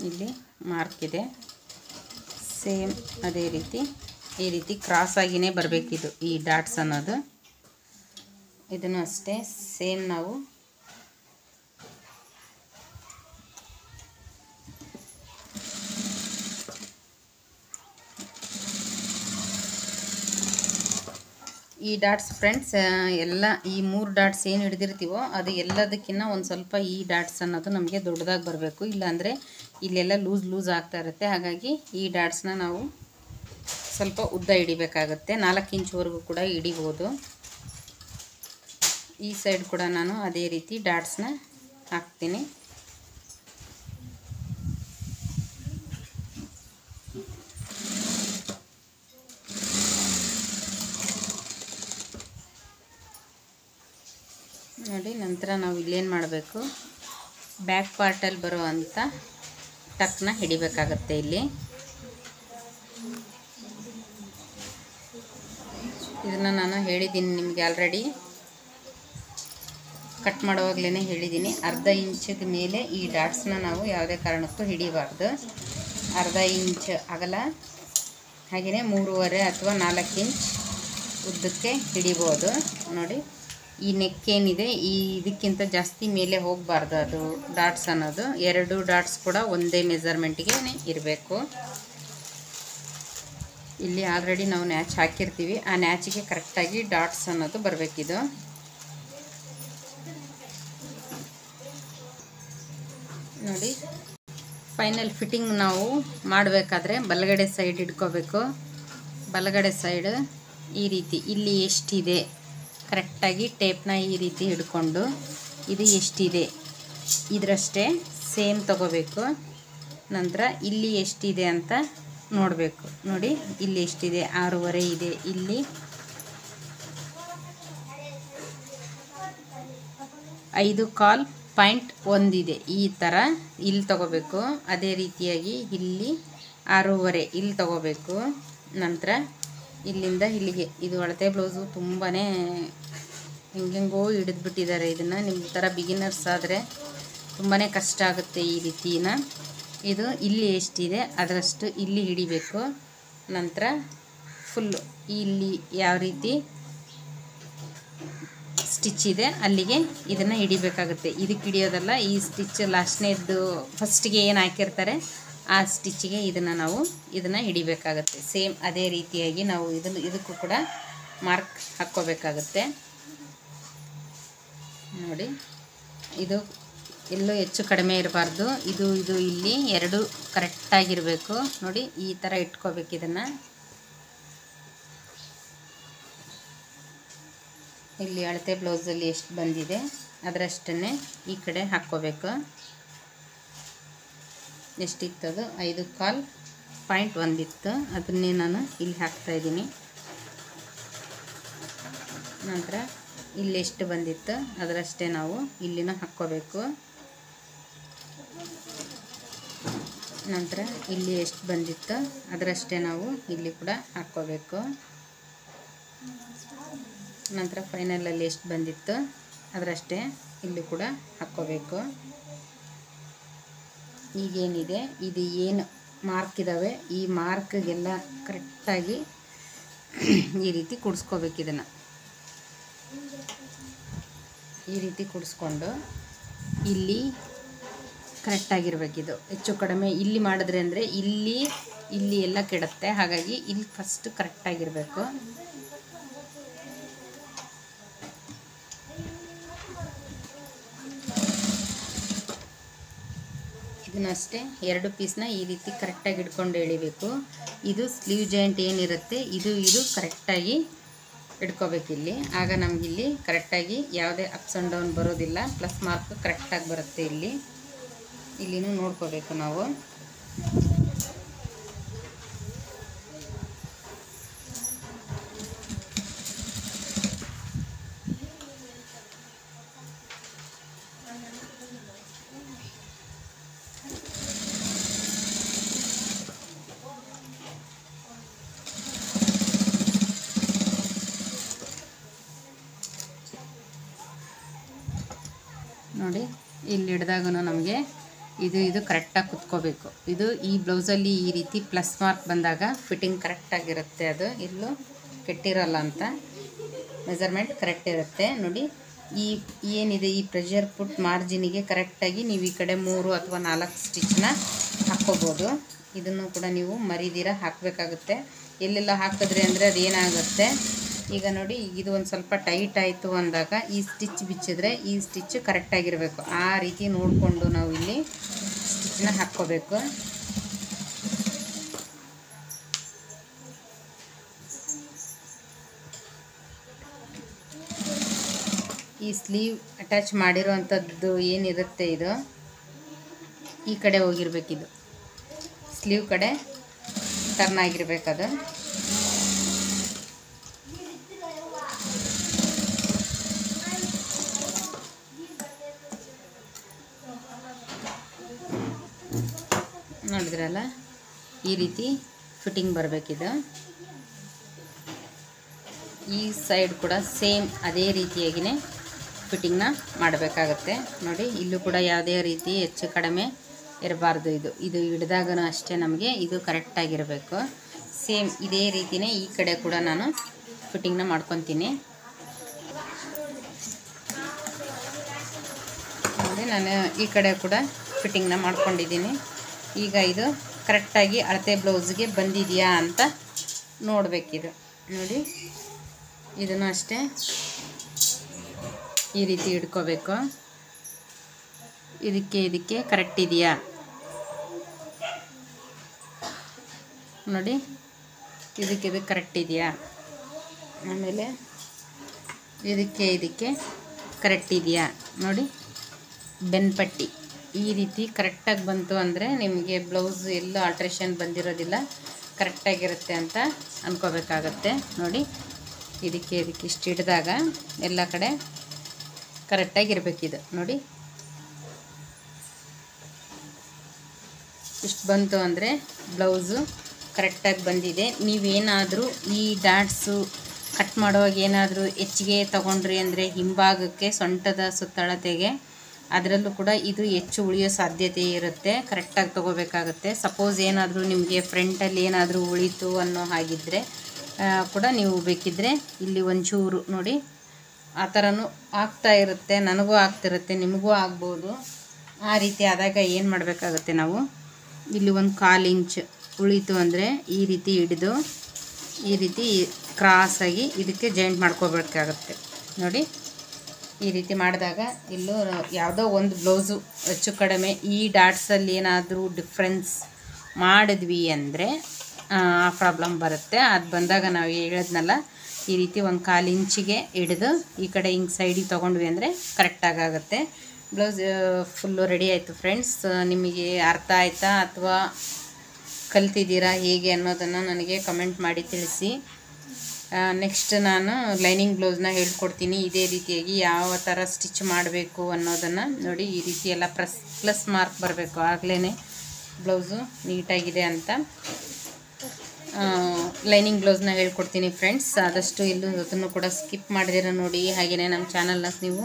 ಇಲ್ಲಿ ಮಾರ್ಕ್ ಇದೆ, ಸೇಮ್ ಅದೇ ರೀತಿ ಈ ರೀತಿ ಕ್ರಾಸ್ ಆಗಿನೇ ಬರಬೇಕಿದು ಈ ಡಾಟ್ಸ್ ಅನ್ನೋದು. ಇದನ್ನು ಅಷ್ಟೇ ಸೇಮ್ ನಾವು ಈ ಡಾಟ್ಸ್ ಫ್ರೆಂಡ್ಸ್ ಎಲ್ಲ ಈ 3 ಡಾಟ್ಸ್ ಏನು ಹಿಡಿದಿರ್ತೀವೋ ಅದು ಎಲ್ಲದಕ್ಕಿಂತ ಒಂದು ಸ್ವಲ್ಪ ಈ ಡಾಟ್ಸ್ ಅನ್ನೋದು ನಮಗೆ ದೊಡ್ಡದಾಗಿ ಬರಬೇಕು. ಇಲ್ಲಾಂದರೆ ಇಲ್ಲೆಲ್ಲ ಲೂಸ್ ಆಗ್ತಾ ಇರುತ್ತೆ. ಹಾಗಾಗಿ ಈ ಡಾಟ್ಸ್ನ ನಾವು ಸ್ವಲ್ಪ ಉದ್ದ ಹಿಡಿಬೇಕಾಗತ್ತೆ. 4 ಇಂಚ್ವರೆಗೂ ಕೂಡ ಹಿಡಿಬೋದು. ಈ ಸೈಡ್ ಕೂಡ ನಾನು ಅದೇ ರೀತಿ ಡಾಟ್ಸ್ನ ಹಾಕ್ತೀನಿ. ನೋಡಿ, ನಂತರ ನಾವು ಇಲ್ಲೇನು ಮಾಡಬೇಕು, ಬ್ಯಾಕ್ ಪಾರ್ಟಲ್ಲಿ ಬರುವಂಥ ಟಕ್ನ ಹಿಡಿಬೇಕಾಗತ್ತೆ. ಇಲ್ಲಿ ಇದನ್ನು ನಾನು ಹೇಳಿದ್ದೀನಿ ನಿಮಗೆ ಆಲ್ರೆಡಿ. ಕಟ್ ಮಾಡುವಾಗಲೇ ಹೇಳಿದ್ದೀನಿ, ಅರ್ಧ ಇಂಚಿಗೆ ಮೇಲೆ ಈ ಡಾಟ್ಸ್ನ ನಾವು ಯಾವುದೇ ಕಾರಣಕ್ಕೂ ಹಿಡಿಬಾರ್ದು. ಅರ್ಧ ಇಂಚ್ ಅಗಲ ಹಾಗೆಯೇ 3.5 ಅಥವಾ 4 ಇಂಚ್ ಉದ್ದಕ್ಕೆ ಹಿಡಿಬೋದು. ನೋಡಿ, ಈ ನೆಕ್ ಏನಿದೆ ಇದಕ್ಕಿಂತ ಜಾಸ್ತಿ ಮೇಲೆ ಹೋಗಬಾರ್ದು ಅದು ಡಾಟ್ಸ್ ಅನ್ನೋದು. 2 ಡಾಟ್ಸ್ ಕೂಡ ಒಂದೇ ಮೆಜರ್ಮೆಂಟಿಗೆ ಇರಬೇಕು. ಇಲ್ಲಿ ಆಲ್ರೆಡಿ ನಾವು ನ್ಯಾಚ್ ಹಾಕಿರ್ತೀವಿ, ಆ ನ್ಯಾಚಿಗೆ ಕರೆಕ್ಟಾಗಿ ಡಾಟ್ಸ್ ಅನ್ನೋದು ಬರಬೇಕಿದು. ನೋಡಿ, ಫೈನಲ್ ಫಿಟ್ಟಿಂಗ್ ನಾವು ಮಾಡಬೇಕಾದ್ರೆ ಬಲಗಡೆ ಸೈಡ್ ಇಟ್ಕೋಬೇಕು. ಬಲಗಡೆ ಸೈಡ್ ಈ ರೀತಿ ಇಲ್ಲಿ ಎಷ್ಟಿದೆ ಕರೆಕ್ಟಾಗಿ ಟೇಪ್ನ ಈ ರೀತಿ ಹಿಡ್ಕೊಂಡು ಇದು ಎಷ್ಟಿದೆ ಇದರಷ್ಟೇ ಸೇಮ್ ತಗೋಬೇಕು. ನಂತರ ಇಲ್ಲಿ ಎಷ್ಟಿದೆ ಅಂತ ನೋಡಬೇಕು. ನೋಡಿ, ಇಲ್ಲಿ ಎಷ್ಟಿದೆ, 6.5 ಇದೆ. ಇಲ್ಲಿ 5.1 ಇದೆ. ಈ ಥರ ಇಲ್ಲಿ ತಗೋಬೇಕು. ಅದೇ ರೀತಿಯಾಗಿ ಇಲ್ಲಿ 6.5 ಇಲ್ಲಿ ತಗೋಬೇಕು. ನಂತರ ಇಲ್ಲಿಂದ ಇಲ್ಲಿಗೆ ಇದು ಅಳತೆ ಬ್ಲೌಸು ತುಂಬಾ ಹೆಂಗೆಂಗೋ ಹಿಡಿದ್ಬಿಟ್ಟಿದ್ದಾರೆ. ಇದನ್ನು ನಿಮ್ಮ ಥರ ಬಿಗಿನರ್ಸ್ ಆದರೆ ತುಂಬಾ ಕಷ್ಟ ಆಗುತ್ತೆ ಈ ರೀತಿನ. ಇದು ಇಲ್ಲಿ ಎಷ್ಟಿದೆ ಅದರಷ್ಟು ಇಲ್ಲಿ ಹಿಡಿಬೇಕು. ನಂತರ ಫುಲ್ಲು ಇಲ್ಲಿ ಯಾವ ರೀತಿ ಸ್ಟಿಚ್ ಇದೆ ಅಲ್ಲಿಗೆ ಇದನ್ನು ಹಿಡಿಬೇಕಾಗುತ್ತೆ. ಇದಕ್ಕೆ ಹಿಡಿಯೋದಲ್ಲ, ಈ ಸ್ಟಿಚ್ ಲಾಸ್ಟ್ನೇದು ಫಸ್ಟಿಗೆ ಏನು ಹಾಕಿರ್ತಾರೆ ಆ ಸ್ಟಿಚ್ಚಿಗೆ ಇದನ್ನು ಹಿಡಿಬೇಕಾಗುತ್ತೆ. ಸೇಮ್ ಅದೇ ರೀತಿಯಾಗಿ ನಾವು ಇದಕ್ಕೂ ಕೂಡ ಮಾರ್ಕ್ ಹಾಕ್ಕೋಬೇಕಾಗುತ್ತೆ. ನೋಡಿ, ಇದು ಎಲ್ಲೂ ಹೆಚ್ಚು ಕಡಿಮೆ ಇರಬಾರ್ದು. ಇದು ಇಲ್ಲಿ 2 ಕರೆಕ್ಟಾಗಿರಬೇಕು. ನೋಡಿ, ಈ ಥರ ಇಟ್ಕೋಬೇಕು. ಇದನ್ನು ಇಲ್ಲಿ ಅಳತೆ ಬ್ಲೌಸಲ್ಲಿ ಎಷ್ಟು ಬಂದಿದೆ ಅದರಷ್ಟನ್ನೇ ಈ ಕಡೆ ಹಾಕ್ಕೋಬೇಕು. ಎಷ್ಟಿತ್ತದು 5.1 ಇತ್ತು, ಅದನ್ನೇ ನಾನು ಇಲ್ಲಿ ಹಾಕ್ತಾಯಿದ್ದೀನಿ. ನಂತರ ಇಲ್ಲಿ ಎಷ್ಟು ಬಂದಿತ್ತು ಅದರಷ್ಟೇ ನಾವು ಇಲ್ಲಿನ ಹಾಕ್ಕೋಬೇಕು. ನಂತರ ಇಲ್ಲಿ ಎಷ್ಟು ಬಂದಿತ್ತು ಅದರಷ್ಟೇ ನಾವು ಇಲ್ಲಿ ಕೂಡ ಹಾಕ್ಕೋಬೇಕು. ನಂತರ ಫೈನಲಲ್ಲಿ ಎಷ್ಟು ಬಂದಿತ್ತು ಅದರಷ್ಟೇ ಇಲ್ಲಿ ಕೂಡ ಹಾಕ್ಕೋಬೇಕು. ಈಗೇನಿದೆ ಇದು ಏನು ಮಾರ್ಕ್ ಇದ್ದಾವೆ ಈ ಮಾರ್ಕ್ಗೆಲ್ಲ ಕರೆಕ್ಟಾಗಿ ಈ ರೀತಿ ಕೂಡಿಸ್ಕೋಬೇಕು. ಇದನ್ನು ಈ ರೀತಿ ಕೂಡಿಸ್ಕೊಂಡು ಇಲ್ಲಿ ಕರೆಕ್ಟಾಗಿರಬೇಕಿದು. ಹೆಚ್ಚು ಕಡಿಮೆ ಇಲ್ಲಿ ಮಾಡಿದ್ರೆ ಅಂದರೆ ಇಲ್ಲಿ ಎಲ್ಲ ಕೆಡುತ್ತೆ. ಹಾಗಾಗಿ ಇಲ್ಲಿ ಫಸ್ಟ್ ಕರೆಕ್ಟಾಗಿರಬೇಕು. ಇದನ್ನಷ್ಟೇ 2 ಪೀಸ್ನ ಈ ರೀತಿ ಕರೆಕ್ಟಾಗಿ ಹಿಡ್ಕೊಂಡು ಎಳಿಬೇಕು. ಇದು ಸ್ಲೀವ್ ಜಾಯಿಂಟ್ ಏನಿರುತ್ತೆ ಇದು ಕರೆಕ್ಟಾಗಿ ಇಟ್ಕೋಬೇಕಿಲ್ಲಿ. ಆಗ ನಮಗಿಲ್ಲಿ ಕರೆಕ್ಟಾಗಿ ಯಾವುದೇ ಅಪ್ಸ್ ಆ್ಯಂಡ್ ಡೌನ್ ಬರೋದಿಲ್ಲ. ಪ್ಲಸ್ ಮಾರ್ಕ್ ಕರೆಕ್ಟಾಗಿ ಬರುತ್ತೆ. ಇಲ್ಲಿನೂ ನೋಡ್ಕೋಬೇಕು ನಾವು. ನೋಡಿ, ಇಲ್ಲಿ ಹಿಡಿದಾಗೂ ನಮಗೆ ಇದು ಕರೆಕ್ಟಾಗಿ ಕುತ್ಕೋಬೇಕು. ಈ ಬ್ಲೌಸಲ್ಲಿ ಈ ರೀತಿ ಪ್ಲಸ್ ಮಾರ್ಕ್ ಬಂದಾಗ ಫಿಟ್ಟಿಂಗ್ ಕರೆಕ್ಟಾಗಿರುತ್ತೆ. ಅದು ಎಲ್ಲೂ ಕೆಟ್ಟಿರಲ್ಲ ಅಂತ ಮೆಜರ್ಮೆಂಟ್ ಕರೆಕ್ಟ್ ಇರುತ್ತೆ. ನೋಡಿ, ಏನಿದೆ ಈ ಪ್ರೆಷರ್ ಪುಟ್ ಮಾರ್ಜಿನಿಗೆ ಕರೆಕ್ಟಾಗಿ ನೀವು ಈ ಕಡೆ 3 ಅಥವಾ 4 ಸ್ಟಿಚ್ನ ಹಾಕ್ಕೋಬೋದು. ಇದನ್ನು ಕೂಡ ನೀವು ಮರಿದಿರ ಹಾಕಬೇಕಾಗುತ್ತೆ. ಎಲ್ಲೆಲ್ಲ ಹಾಕಿದ್ರಿ ಅಂದರೆ ಅದೇನಾಗುತ್ತೆ, ಈಗ ನೋಡಿ ಇದು ಒಂದು ಸ್ವಲ್ಪ ಟೈಟ್ ಆಯಿತು ಅಂದಾಗ ಈ ಸ್ಟಿಚ್ ಬಿಚ್ಚಿದ್ರೆ ಈ ಸ್ಟಿಚ್ ಕರೆಕ್ಟಾಗಿರಬೇಕು. ಆ ರೀತಿ ನೋಡಿಕೊಂಡು ನಾವು ಇಲ್ಲಿ ಸ್ಟಿಚ್ನ ಹಾಕ್ಕೋಬೇಕು. ಈ ಸ್ಲೀವ್ ಅಟ್ಯಾಚ್ ಮಾಡಿರೋವಂಥದ್ದು ಏನಿರುತ್ತೆ ಇದು ಈ ಕಡೆ ಹೋಗಿರ್ಬೇಕಿದು, ಸ್ಲೀವ್ ಕಡೆ ಟರ್ನ್ ಆಗಿರಬೇಕದು. ನೋಡಿದ್ರಲ್ಲ, ಈ ರೀತಿ ಫಿಟ್ಟಿಂಗ್ ಬರಬೇಕಿದು. ಈ ಸೈಡ್ ಕೂಡ ಸೇಮ್ ಅದೇ ರೀತಿಯಾಗಿಯೇ ಫಿಟ್ಟಿಂಗ್ನ ಮಾಡಬೇಕಾಗತ್ತೆ. ನೋಡಿ ಇಲ್ಲೂ ಕೂಡ ಯಾವುದೇ ರೀತಿ ಹೆಚ್ಚು ಕಡಿಮೆ ಇರಬಾರ್ದು. ಇದು ಹಿಡಿದಾಗನೂ ಅಷ್ಟೇ ನಮಗೆ ಇದು ಕರೆಕ್ಟಾಗಿರಬೇಕು. ಸೇಮ್ ಇದೇ ರೀತಿಯೇ ಈ ಕಡೆ ಕೂಡ ನಾನು ಫಿಟ್ಟಿಂಗ್ನ ಮಾಡ್ಕೊತೀನಿ. ನೋಡಿ ನಾನು ಈ ಕಡೆ ಕೂಡ ಫಿಟ್ಟಿಂಗ್ನ ಮಾಡ್ಕೊಂಡಿದ್ದೀನಿ. ಈಗ ಇದು ಕರೆಕ್ಟಾಗಿ ಅಳತೆ ಬ್ಲೌಸ್ಗೆ ಬಂದಿದೆಯಾ ಅಂತ ನೋಡಬೇಕಿದು. ನೋಡಿ ಇದನ್ನು ಅಷ್ಟೇ ಈ ರೀತಿ ಹಿಡ್ಕೋಬೇಕು. ಇದಕ್ಕೆ ಕರೆಕ್ಟ್ ಇದೆಯಾ ನೋಡಿ, ಇದಕ್ಕೆ ಕರೆಕ್ಟ್ ಇದೆಯಾ, ಆಮೇಲೆ ಇದಕ್ಕೆ ಕರೆಕ್ಟ್ ಇದೆಯಾ ನೋಡಿ. ಬೆನ್ಪಟ್ಟಿ ಈ ರೀತಿ ಕರೆಕ್ಟಾಗಿ ಬಂತು ಅಂದರೆ ನಿಮಗೆ ಬ್ಲೌಸ್ ಎಲ್ಲೂ ಆಲ್ಟ್ರೇಷನ್ ಬಂದಿರೋದಿಲ್ಲ, ಕರೆಕ್ಟಾಗಿರುತ್ತೆ ಅಂತ ಅಂದ್ಕೋಬೇಕಾಗತ್ತೆ. ನೋಡಿ ಇದಕ್ಕೆ ಇಷ್ಟು ಹಿಡಿದಾಗ ಎಲ್ಲ ಕಡೆ ಕರೆಕ್ಟಾಗಿರ್ಬೇಕಿದು. ನೋಡಿ ಇಷ್ಟು ಬಂತು ಅಂದರೆ ಬ್ಲೌಸು ಕರೆಕ್ಟಾಗಿ ಬಂದಿದೆ. ನೀವೇನಾದರೂ ಈ ಡಾಟ್ಸು ಕಟ್ ಮಾಡುವಾಗ ಏನಾದರೂ ಹೆಚ್ಚಿಗೆ ತೊಗೊಂಡ್ರಿ ಅಂದರೆ ಹಿಂಭಾಗಕ್ಕೆ ಸೊಂಟದ ಸುತ್ತಳತೆಗೆ ಅದರಲ್ಲೂ ಕೂಡ ಇದು ಹೆಚ್ಚು ಉಳಿಯೋ ಸಾಧ್ಯತೆ ಇರುತ್ತೆ. ಕರೆಕ್ಟಾಗಿ ತೊಗೋಬೇಕಾಗುತ್ತೆ. ಸಪೋಸ್ ಏನಾದರೂ ನಿಮಗೆ ಫ್ರಂಟಲ್ಲಿ ಏನಾದರೂ ಉಳಿತು ಅನ್ನೋ ಹಾಗಿದ್ದರೆ ಕೂಡ ನೀವು ಬೇಕಿದ್ದರೆ ಇಲ್ಲಿ ಒಂಚೂರು ನೋಡಿ ಆ ಥರನೂ ಆಗ್ತಾ ಇರುತ್ತೆ. ನನಗೂ ಆಗ್ತಿರುತ್ತೆ, ನಿಮಗೂ ಆಗ್ಬೋದು. ಆ ರೀತಿ ಆದಾಗ ಏನು ಮಾಡಬೇಕಾಗುತ್ತೆ, ನಾವು ಇಲ್ಲಿ ಒಂದು 1/4 ಇಂಚ್ ಉಳಿತು ಅಂದರೆ ಈ ರೀತಿ ಹಿಡಿದು ಈ ರೀತಿ ಕ್ರಾಸಾಗಿ ಇದಕ್ಕೆ ಜಾಯಿಂಟ್ ಮಾಡ್ಕೋಬೇಕಾಗತ್ತೆ. ನೋಡಿ ಈ ರೀತಿ ಮಾಡಿದಾಗ ಇಲ್ಲೂ ಯಾವುದೋ ಒಂದು ಬ್ಲೌಸು ಹೆಚ್ಚು ಕಡಿಮೆ ಈ ಡಾಟ್ಸಲ್ಲಿ ಏನಾದರೂ ಡಿಫ್ರೆನ್ಸ್ ಮಾಡಿದ್ವಿ ಅಂದರೆ ಆ ಪ್ರಾಬ್ಲಮ್ ಬರುತ್ತೆ. ಅದು ಬಂದಾಗ ನಾವು ಹೇಳಿದ್ನಲ್ಲ ಈ ರೀತಿ ಒಂದು 1/4 ಇಂಚಿಗೆ ಹಿಡಿದು ಈ ಕಡೆ ಹಿಂಗೆ ಸೈಡಿಗೆ ತೊಗೊಂಡ್ವಿ ಅಂದರೆ ಕರೆಕ್ಟಾಗುತ್ತೆ. ಬ್ಲೌಸ್ ಫುಲ್ಲು ರೆಡಿ ಆಯಿತು ಫ್ರೆಂಡ್ಸ್. ನಿಮಗೆ ಅರ್ಥ ಆಯಿತಾ ಅಥವಾ ಕಲ್ತಿದ್ದೀರಾ ಹೇಗೆ ಅನ್ನೋದನ್ನು ನನಗೆ ಕಮೆಂಟ್ ಮಾಡಿ ತಿಳಿಸಿ. ನೆಕ್ಸ್ಟ್ ನಾನು ಲೈನಿಂಗ್ ಬ್ಲೌಸ್ನ ಹೇಳ್ಕೊಡ್ತೀನಿ. ಇದೇ ರೀತಿಯಾಗಿ ಯಾವ ಥರ ಸ್ಟಿಚ್ ಮಾಡಬೇಕು ಅನ್ನೋದನ್ನು ನೋಡಿ. ಈ ರೀತಿ ಎಲ್ಲ ಪ್ಲಸ್ ಮಾರ್ಕ್ ಬರಬೇಕು, ಆಗಲೇ ಬ್ಲೌಸು ನೀಟಾಗಿದೆ ಅಂತ. ಲೈನಿಂಗ್ ಬ್ಲೌಸ್ನ ಹೇಳ್ಕೊಡ್ತೀನಿ ಫ್ರೆಂಡ್ಸ್. ಆದಷ್ಟು ಎಲ್ಲೂ ಅದನ್ನು ಕೂಡ ಸ್ಕಿಪ್ ಮಾಡಿದಿರ ನೋಡಿ. ಹಾಗೆಯೇ ನಮ್ಮ ಚಾನಲ್ನ ನೀವು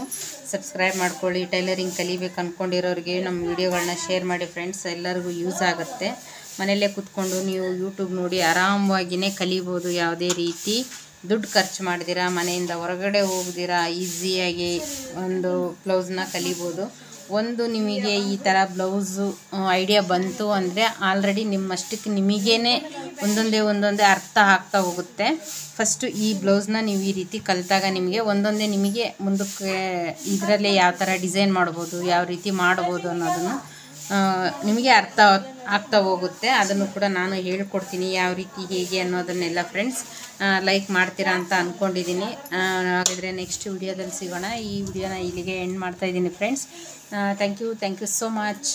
ಸಬ್ಸ್ಕ್ರೈಬ್ ಮಾಡ್ಕೊಳ್ಳಿ. ಟೈಲರಿಂಗ್ ಕಲಿಬೇಕು ಅಂದ್ಕೊಂಡಿರೋರಿಗೆ ನಮ್ಮ ವಿಡಿಯೋಗಳನ್ನ ಶೇರ್ ಮಾಡಿ ಫ್ರೆಂಡ್ಸ್. ಎಲ್ಲರಿಗೂ ಯೂಸ್ ಆಗುತ್ತೆ. ಮನೆಯಲ್ಲೇ ಕೂತ್ಕೊಂಡು ನೀವು ಯೂಟ್ಯೂಬ್ ನೋಡಿ ಆರಾಮವಾಗಿಯೇ ಕಲಿಬೋದು. ಯಾವುದೇ ರೀತಿ ದುಡ್ಡು ಖರ್ಚು ಮಾಡಿದಿರಾ, ಮನೆಯಿಂದ ಹೊರಗಡೆ ಹೋಗ್ದಿರಾ ಈಸಿಯಾಗಿ ಒಂದು ಬ್ಲೌಸ್ನ ಕಲಿಬೋದು. ಒಂದು ನಿಮಗೆ ಈ ಥರ ಬ್ಲೌಸು ಐಡಿಯಾ ಬಂತು ಅಂದರೆ ಆಲ್ರೆಡಿ ನಿಮ್ಮಷ್ಟಕ್ಕೆ ನಿಮಗೇ ಒಂದೊಂದೇ ಅರ್ಥ ಆಗ್ತಾ ಹೋಗುತ್ತೆ. ಫಸ್ಟು ಈ ಬ್ಲೌಸ್ನ ನೀವು ಈ ರೀತಿ ಕಲಿತಾಗ ನಿಮಗೆ ಒಂದೊಂದೇ ನಿಮಗೆ ಮುಂದಕ್ಕೆ ಇದರಲ್ಲೇ ಯಾವ ಥರ ಡಿಸೈನ್ ಮಾಡ್ಬೋದು, ಯಾವ ರೀತಿ ಮಾಡ್ಬೋದು ಅನ್ನೋದನ್ನು ನಿಮಗೆ ಅರ್ಥ ಆಗ್ತಾ ಹೋಗುತ್ತೆ. ಅದನ್ನು ಕೂಡ ನಾನು ಹೇಳ್ಕೊಡ್ತೀನಿ ಯಾವ ರೀತಿ ಹೇಗೆ ಅನ್ನೋದನ್ನೆಲ್ಲ ಫ್ರೆಂಡ್ಸ್. ಲೈಕ್ ಮಾಡ್ತೀರಾ ಅಂತ ಅಂದ್ಕೊಂಡಿದ್ದೀನಿ. ಹಾಗಾದರೆ ನೆಕ್ಸ್ಟ್ ವಿಡಿಯೋದಲ್ಲಿ ಸಿಗೋಣ. ಈ ವಿಡಿಯೋನ ಇಲ್ಲಿಗೆ ಎಂಡ್ ಮಾಡ್ತಾಯಿದ್ದೀನಿ friends. Thank you so much.